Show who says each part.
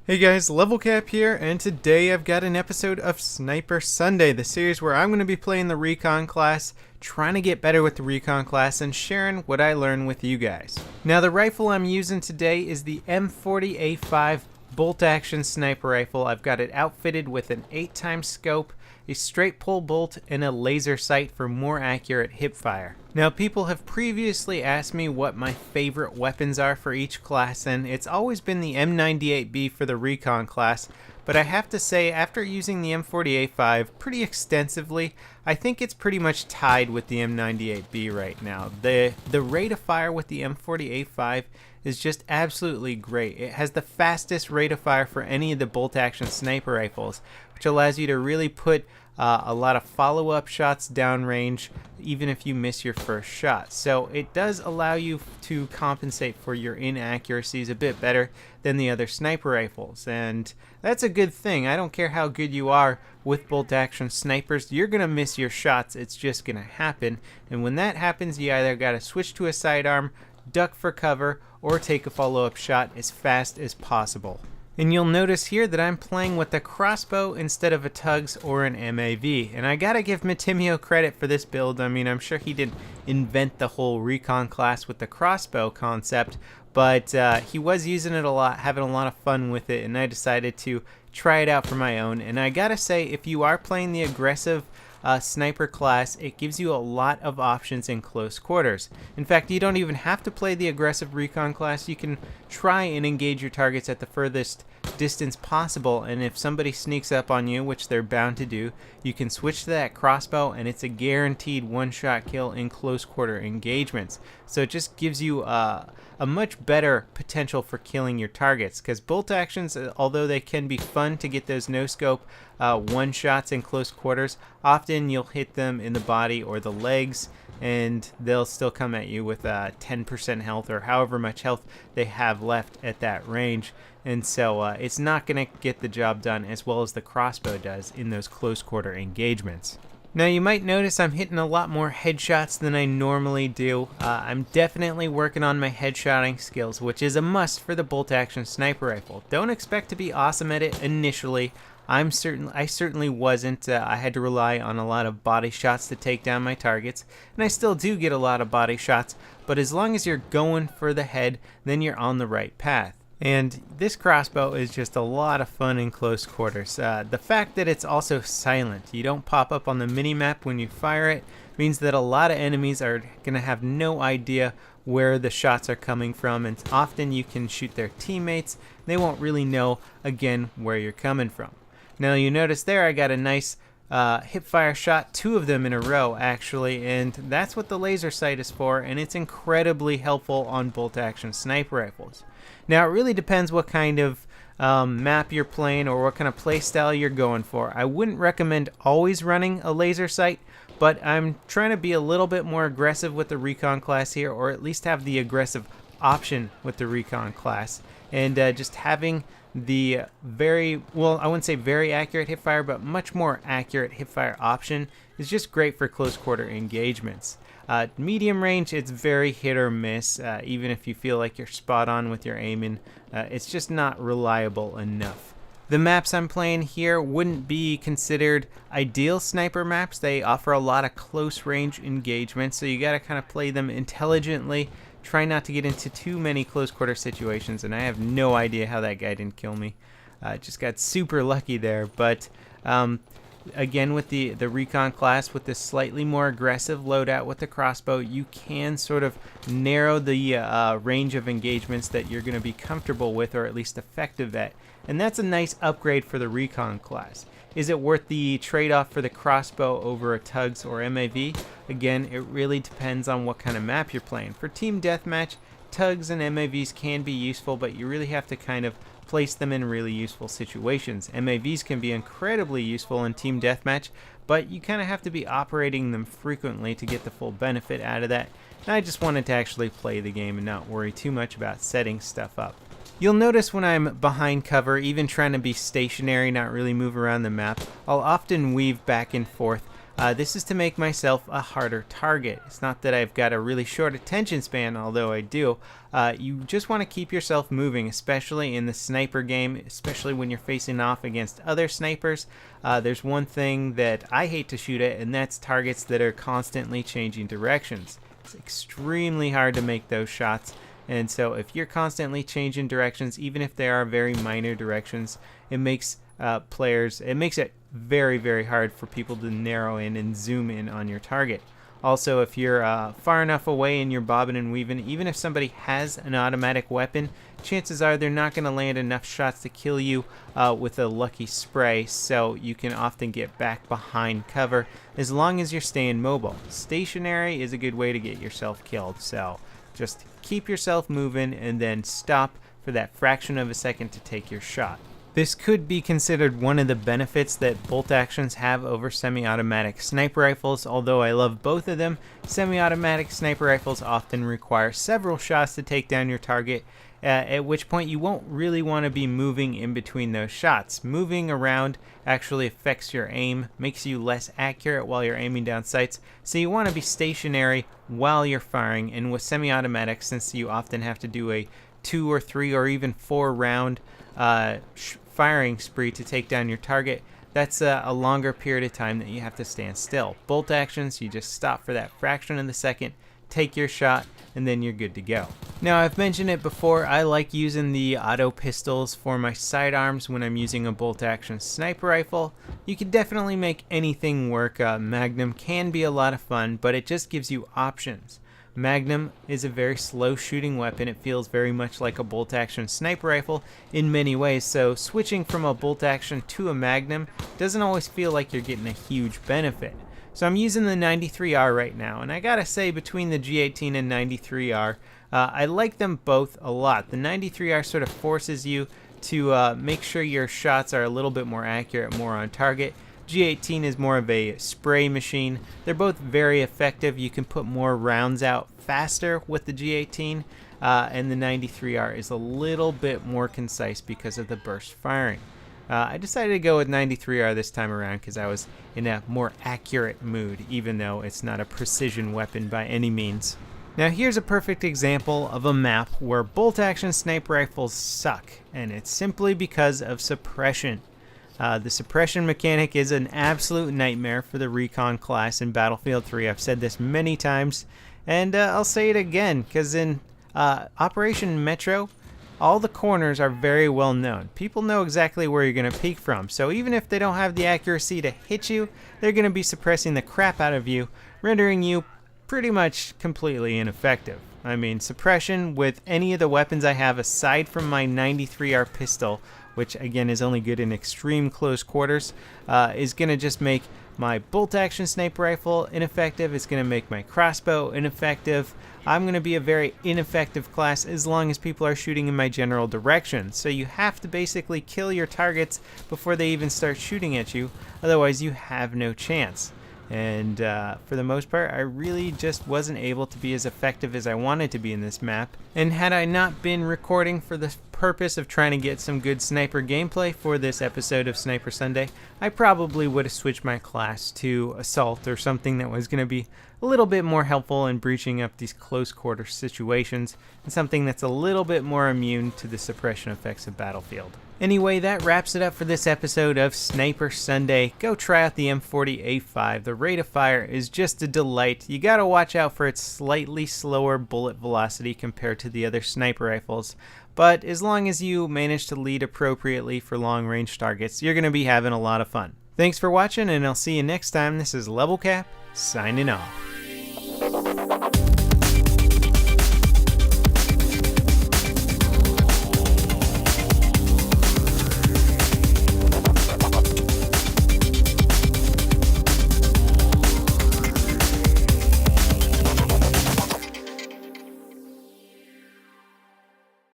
Speaker 1: Hey guys, LevelCap here, and today I've got an episode of Sniper Sunday, the series where I'm going to be playing the Recon class, trying to get better with the Recon class, and sharing what I learn with you guys. Now the rifle I'm using today is the M40A5 bolt-action sniper rifle. I've got it outfitted with an 8x scope, a straight pull bolt, and a laser sight for more accurate hipfire. Now people have previously asked me what my favorite weapons are for each class, and it's always been the M98B for the Recon class, but I have to say after using the M40A5 pretty extensively, I think it's pretty much tied with the M98B right now. The rate of fire with the M40A5 is just absolutely great. It has the fastest rate of fire for any of the bolt action sniper rifles, which allows you to really put a lot of follow-up shots downrange even if you miss your first shot. So it does allow you to compensate for your inaccuracies a bit better than the other sniper rifles, and that's a good thing. I don't care how good you are with bolt action snipers, you're gonna miss your shots. It's just gonna happen, and when that happens you either gotta switch to a sidearm, duck for cover, or take a follow-up shot as fast as possible. And you'll notice here that I'm playing with a crossbow instead of a tugs or an MAV. And I gotta give Matimio credit for this build. I mean, I'm sure he didn't invent the whole recon class with the crossbow concept, but he was using it a lot, having a lot of fun with it, and I decided to try it out for my own. And I gotta say, if you are playing the aggressive sniper class, it gives you a lot of options in close quarters. In fact, you don't even have to play the aggressive recon class. You can try and engage your targets at the furthest distance possible, and if somebody sneaks up on you, which they're bound to do, you can switch to that crossbow and it's a guaranteed one-shot kill in close quarter engagements. So it just gives you a much better potential for killing your targets, because bolt actions, although they can be fun to get those no-scope one-shots in close quarters, often you'll hit them in the body or the legs and they'll still come at you with 10% health or however much health they have left at that range, and so it's not going to get the job done as well as the crossbow does in those close quarter engagements. Now you might notice I'm hitting a lot more headshots than I normally do. I'm definitely working on my headshotting skills, which is a must for the bolt action sniper rifle. Don't expect to be awesome at it initially. I certainly wasn't. I had to rely on a lot of body shots to take down my targets, and I still do get a lot of body shots, but as long as you're going for the head, then you're on the right path. And this crossbow is just a lot of fun in close quarters. The fact that it's also silent, you don't pop up on the minimap when you fire it, means that a lot of enemies are going to have no idea where the shots are coming from, and often you can shoot their teammates. They won't really know, again, where you're coming from. Now you notice there I got a nice hipfire shot, 2 of them in a row actually, and that's what the laser sight is for, and it's incredibly helpful on bolt action sniper rifles. Now it really depends what kind of map you're playing or what kind of play style you're going for. I wouldn't recommend always running a laser sight, but I'm trying to be a little bit more aggressive with the recon class here, or at least have the aggressive option with the recon class, and just having the I wouldn't say very accurate hipfire, but much more accurate hipfire option is just great for close quarter engagements. Medium range, it's very hit or miss. Even if you feel like you're spot on with your aiming, it's just not reliable enough. The maps I'm playing here wouldn't be considered ideal sniper maps. They offer a lot of close range engagements, so you gotta kind of play them intelligently. Try not to get into too many close quarter situations, and I have no idea how that guy didn't kill me. Just got super lucky there, but again, with the recon class, with this slightly more aggressive loadout with the crossbow, you can sort of narrow the range of engagements that you're going to be comfortable with, or at least effective at, and that's a nice upgrade for the recon class. Is it worth the trade-off for the crossbow over a tugs or MAV? Again, it really depends on what kind of map you're playing. For team deathmatch, tugs and MAVs can be useful, but you really have to kind of place them in really useful situations. MAVs can be incredibly useful in team deathmatch, but you kind of have to be operating them frequently to get the full benefit out of that. And I just wanted to actually play the game and not worry too much about setting stuff up. You'll notice when I'm behind cover, even trying to be stationary, not really move around the map, I'll often weave back and forth This is to make myself a harder target. It's not that I've got a really short attention span, although I do. You just want to keep yourself moving, especially in the sniper game, especially when you're facing off against other snipers. There's one thing that I hate to shoot at, and that's targets that are constantly changing directions. It's extremely hard to make those shots. And so if you're constantly changing directions, even if they are very minor directions, it makes it makes it very, very hard for people to narrow in and zoom in on your target. Also, if you're far enough away and you're bobbing and weaving, even if somebody has an automatic weapon, chances are they're not going to land enough shots to kill you with a lucky spray, so you can often get back behind cover as long as you're staying mobile. Stationary is a good way to get yourself killed, so just keep yourself moving and then stop for that fraction of a second to take your shot. This could be considered one of the benefits that bolt actions have over semi-automatic sniper rifles. Although I love both of them, semi-automatic sniper rifles often require several shots to take down your target, at which point you won't really want to be moving in between those shots. Moving around actually affects your aim, makes you less accurate while you're aiming down sights, so you want to be stationary while you're firing. And with semi-automatic, since you often have to do a 2 or 3 or even 4 round firing spree to take down your target, that's a longer period of time that you have to stand still. Bolt actions, you just stop for that fraction of the second, take your shot, and then you're good to go. Now, I've mentioned it before, I like using the auto pistols for my sidearms when I'm using a bolt action sniper rifle. You can definitely make anything work. Magnum can be a lot of fun, but it just gives you options. Magnum is a very slow shooting weapon. It feels very much like a bolt action sniper rifle in many ways, so switching from a bolt action to a Magnum doesn't always feel like you're getting a huge benefit. So I'm using the 93R right now, and I gotta say, between the G18 and 93R, I like them both a lot. The 93R sort of forces you to make sure your shots are a little bit more accurate, more on target. G18 is more of a spray machine. They're both very effective. You can put more rounds out faster with the G18, and the 93R is a little bit more concise because of the burst firing. I decided to go with 93R this time around because I was in a more accurate mood, even though it's not a precision weapon by any means. Now here's a perfect example of a map where bolt action sniper rifles suck, and it's simply because of suppression. The suppression mechanic is an absolute nightmare for the recon class in Battlefield 3. I've said this many times, and I'll say it again, because in Operation Metro, all the corners are very well known. People know exactly where you're going to peek from, so even if they don't have the accuracy to hit you, they're going to be suppressing the crap out of you, rendering you pretty much completely ineffective. I mean, suppression with any of the weapons I have aside from my 93R pistol, which again is only good in extreme close quarters, is going to just make my bolt action sniper rifle ineffective. It's going to make my crossbow ineffective. I'm going to be a very ineffective class as long as people are shooting in my general direction. So you have to basically kill your targets before they even start shooting at you, otherwise you have no chance. And for the most part, I really just wasn't able to be as effective as I wanted to be in this map. And had I not been recording for the purpose of trying to get some good sniper gameplay for this episode of Sniper Sunday, I probably would have switched my class to Assault or something that was going to be a little bit more helpful in breaching up these close quarter situations, and something that's a little bit more immune to the suppression effects of Battlefield. Anyway, that wraps it up for this episode of Sniper Sunday. Go try out the M40A5. The rate of fire is just a delight. You gotta watch out for its slightly slower bullet velocity compared to the other sniper rifles, but as long as you manage to lead appropriately for long range targets, you're gonna be having a lot of fun. Thanks for watching, and I'll see you next time. This is LevelCap, signing off.